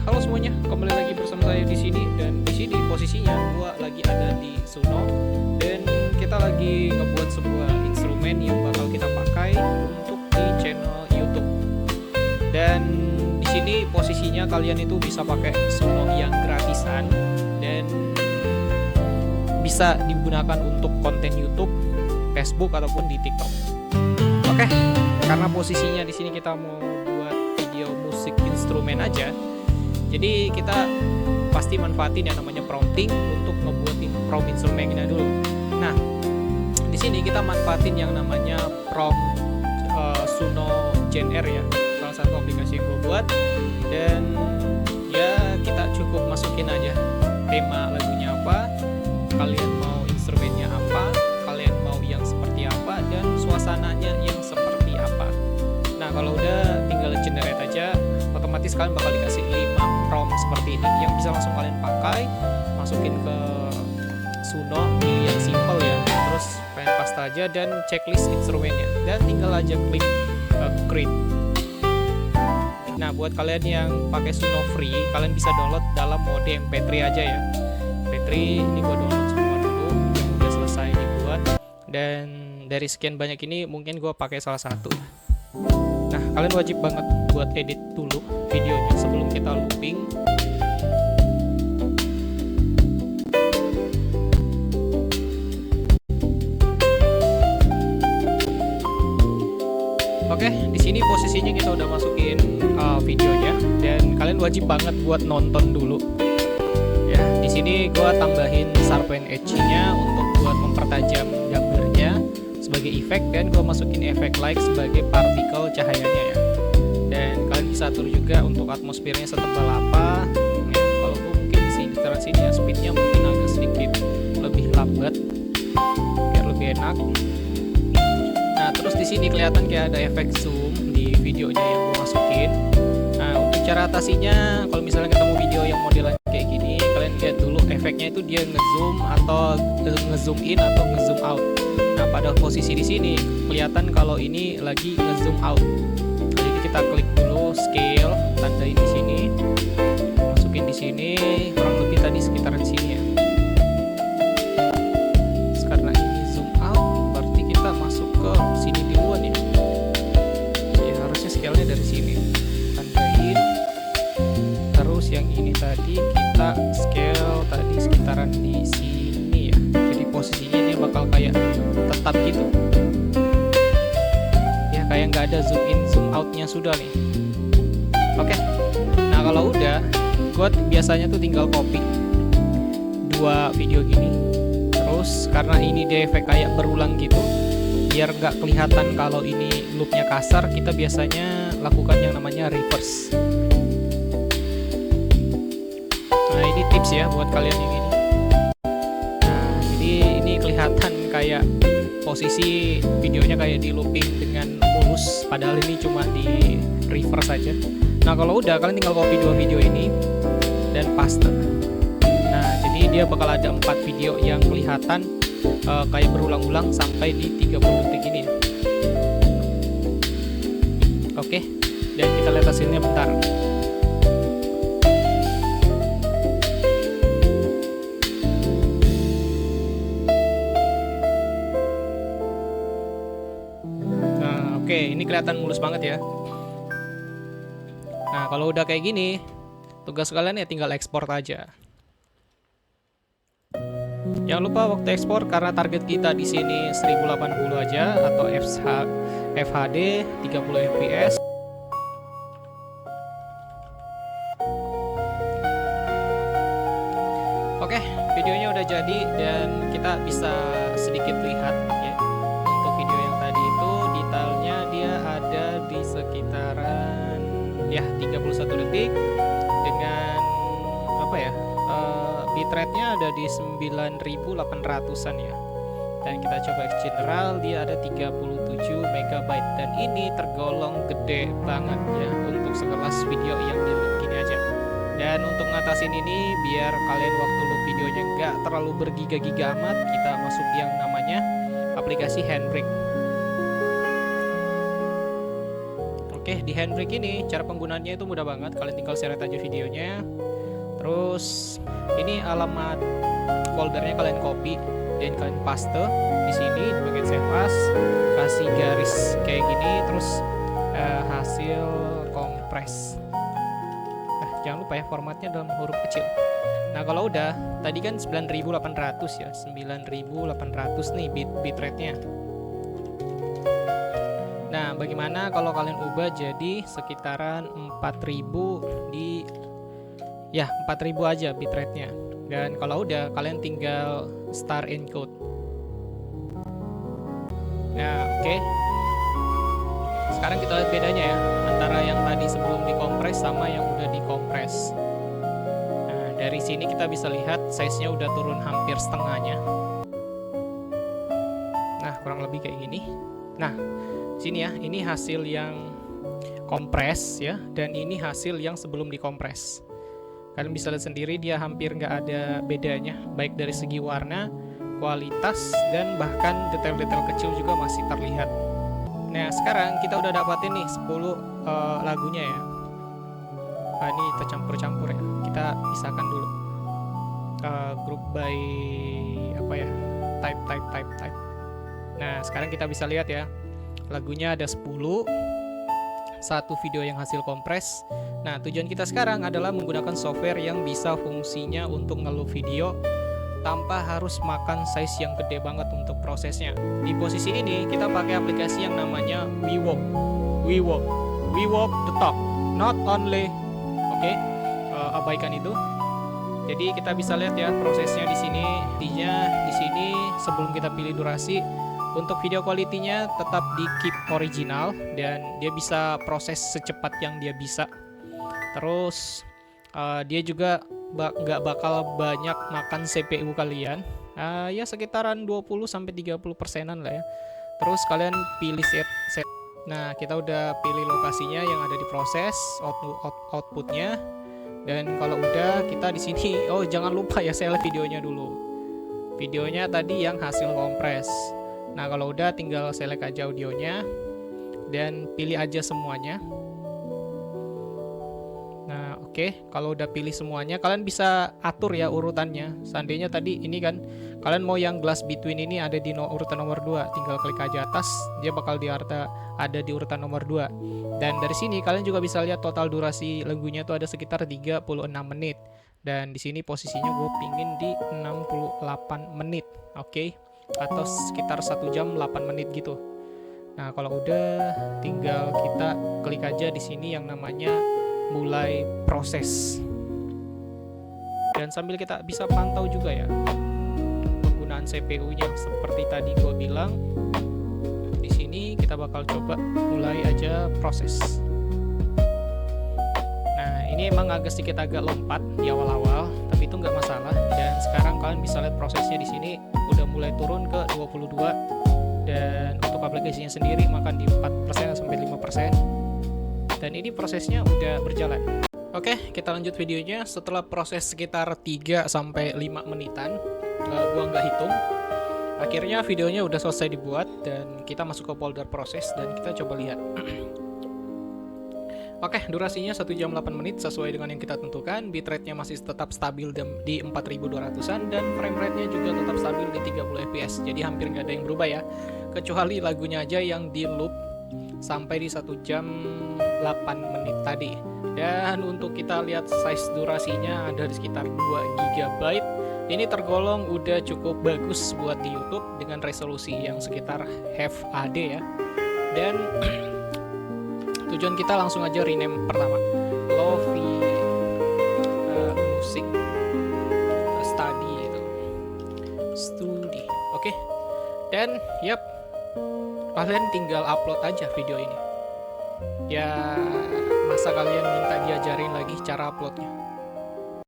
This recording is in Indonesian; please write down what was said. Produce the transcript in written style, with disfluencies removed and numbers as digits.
halo semuanya, kembali lagi bersama saya di sini, dan di sini posisinya gua lagi ada di Suno, dan kita lagi ngebuat sebuah instrumen yang bakal kita pakai untuk di channel YouTube. Dan di sini posisinya kalian itu bisa pakai Suno yang gratisan dan bisa digunakan untuk konten YouTube, Facebook ataupun di TikTok. Oke, karena posisinya di sini kita mau buat video musik instrumen aja, jadi kita pasti manfaatin yang namanya prompting untuk ngebuatin prompt instrumennya dulu. Nah, di sini kita manfaatin yang namanya prompt Suno Gen R ya, salah satu aplikasi yang gue buat. Dan ya kita cukup masukin aja tema lagunya apa, kalian mau instrumennya apa, kalian mau yang seperti apa, dan suasananya yang seperti apa. Nah, kalau udah tinggal generate aja, otomatis kalian bakal dikasih 5 prompt seperti ini yang bisa langsung kalian pakai, masukin ke Suno, pilih yang simple ya, terus kalian paste aja dan checklist instrumennya, dan tinggal aja klik create. Nah, buat kalian yang pakai Suno free, kalian bisa download dalam mode MP3 aja ya. MP3 ini gua download semua dulu yang udah selesai dibuat, dan dari sekian banyak ini mungkin gua pakai salah satu. Nah, kalian wajib banget buat edit dulu videonya sebelum kita looping. Oke, di sini posisinya kita udah masukin videonya, dan kalian wajib banget buat nonton dulu. Ya, di sini gua tambahin sharp and edge-nya untuk buat mempertajam gambarnya sebagai efek, dan gue masukin efek light sebagai partikel cahayanya ya. Dan kalian bisa atur juga untuk atmosfernya setebal apa ya. Kalau gue mungkin di sekitaran sini ya, speednya mungkin agak sedikit lebih lambat biar lebih enak. Nah, terus di sini kelihatan kayak ada efek zoom di videonya yang gue masukin. Nah, untuk cara atasinya, kalau misalnya ketemu video yang modelannya kayak gini, kalian lihat dulu efeknya itu dia ngezoom atau ngezoom in atau ngezoom out. Nah, pada posisi di sini kelihatan kalau ini lagi ngezoom out. Jadi kita klik dulu scale, tandain di sini, masukin di sini, kurang lebih tadi sekitaran sini ya. Karena ini zoom out, berarti kita masuk ke sini duluan ya. Ya harusnya scale-nya dari sini. Tandain. Terus yang ini tadi kita scale tadi sekitaran di sini ya. Jadi posisinya dia bakal kayak tetap gitu ya, kayak nggak ada zoom in zoom outnya sudah nih. Oke, nah kalau udah, gue biasanya tuh tinggal copy 2 video gini, terus karena ini dia efek kayak berulang gitu, biar nggak kelihatan kalau ini loopnya kasar, kita biasanya lakukan yang namanya reverse. Nah, ini tips ya buat kalian yang ini. Nah, jadi ini kelihatan kayak posisi videonya kayak di looping dengan mulus, padahal ini cuma di reverse saja. Nah, kalau udah, kalian tinggal copy 2 video ini dan paste. Nah, jadi dia bakal ada 4 video yang kelihatan kayak berulang-ulang sampai di 30 detik ini. Oke, dan kita lihat hasilnya bentar. Oke, ini kelihatan mulus banget ya. Nah, kalau udah kayak gini, tugas kalian ya tinggal ekspor aja. Jangan lupa waktu ekspor, karena target kita di sini 1080 aja atau FHD 30 fps. Oke, videonya udah jadi dan kita bisa sedikit lihat ya. Untuk video yang tadi itu detailnya dia ada di sekitaran ya 31 detik dengan apa ya, bitrate-nya ada di 9800-an ya. Dan kita coba general, dia ada 37 MB, dan ini tergolong gede banget ya untuk sekelas video yang di loop gini aja. Dan untuk ngatasin ini biar kalian waktu loop videonya nggak terlalu bergiga-giga amat, kita masuk yang namanya aplikasi Handbrake. Oke, di Handbrake ini cara penggunaannya itu mudah banget. Kalian tinggal seret aja videonya. Terus ini alamat foldernya kalian copy dan kalian paste di sini di bagian save as, kasih garis kayak gini, terus hasil kompres. Jangan lupa ya formatnya dalam huruf kecil. Nah kalau udah, tadi kan 9800 ya, 9800 nih bitrate-nya. Nah bagaimana kalau kalian ubah jadi sekitaran 4000 di, ya 4000 aja bitrate-nya. Dan kalau udah, kalian tinggal start encode. Nah oke. Sekarang kita lihat bedanya ya antara yang tadi sebelum dikompres sama yang udah dikompres. Nah, dari sini kita bisa lihat size-nya udah turun hampir setengahnya. Nah, kurang lebih kayak gini. Nah, sini ya, ini hasil yang kompres ya, dan ini hasil yang sebelum dikompres. Kalian bisa lihat sendiri dia hampir nggak ada bedanya, baik dari segi warna, kualitas, dan bahkan detail-detail kecil juga masih terlihat. Nah sekarang kita udah dapatin nih 10 lagunya ya. Ini tercampur-campur ya. Kita pisahkan dulu. Group by apa ya? Type. Nah sekarang kita bisa lihat ya. Lagunya ada 10. Satu video yang hasil kompres. Nah tujuan kita sekarang adalah menggunakan software yang bisa fungsinya untuk nge-loop video tanpa harus makan size yang gede banget untuk prosesnya. Di posisi ini kita pakai aplikasi yang namanya WeWork the top, not only. Oke, abaikan itu. Jadi kita bisa lihat ya prosesnya di sini. Di sini sebelum kita pilih durasi, untuk video quality-nya tetap di keep original dan dia bisa proses secepat yang dia bisa. Terus dia juga nggak bakal banyak makan CPU kalian, ya sekitaran 20-30%an lah ya. Terus kalian pilih set. Nah kita udah pilih lokasinya yang ada di proses, outputnya, dan kalau udah kita di sini, oh jangan lupa ya select videonya dulu. Videonya tadi yang hasil kompres. Nah kalau udah tinggal select aja audionya dan pilih aja semuanya. Nah oke, kalau udah pilih semuanya kalian bisa atur ya urutannya. Seandainya tadi ini kan kalian mau yang glass between ini ada di urutan nomor 2, tinggal klik aja atas, dia bakal ada di urutan nomor 2. Dan dari sini kalian juga bisa lihat total durasi lagunya tuh ada sekitar 36 menit. Dan di sini posisinya gue pingin di 68 menit, oke? Atau sekitar 1 jam 8 menit gitu. Nah kalau udah tinggal kita klik aja di sini yang namanya mulai proses, dan sambil kita bisa pantau juga ya penggunaan CPU-nya seperti tadi gue bilang. Di sini kita bakal coba mulai aja proses. Nah ini emang agak lompat di awal-awal, tapi itu nggak masalah. Dan sekarang kalian bisa lihat prosesnya di sini udah mulai turun ke 22, dan untuk aplikasinya sendiri makan di 4% sampai 5%. Dan ini prosesnya udah berjalan. Oke, kita lanjut videonya. Setelah proses sekitar 3-5 menitan, gua nggak hitung, akhirnya videonya udah selesai dibuat dan kita masuk ke folder proses dan kita coba lihat. Oke, durasinya 1 jam 8 menit sesuai dengan yang kita tentukan. Bitrate-nya masih tetap stabil di 4200-an dan frame rate-nya juga tetap stabil di 30 fps. Jadi hampir nggak ada yang berubah ya, kecuali lagunya aja yang di loop sampai di 1 jam 8 menit tadi. Dan untuk kita lihat size durasinya ada di sekitar 2 GB. Ini tergolong udah cukup bagus buat di YouTube dengan resolusi yang sekitar HD ya. Dan tujuan kita langsung aja rename pertama, Lofi Music Study itu. Oke. Dan yap, kalian tinggal upload aja video ini. Ya masa kalian minta diajarin lagi cara uploadnya?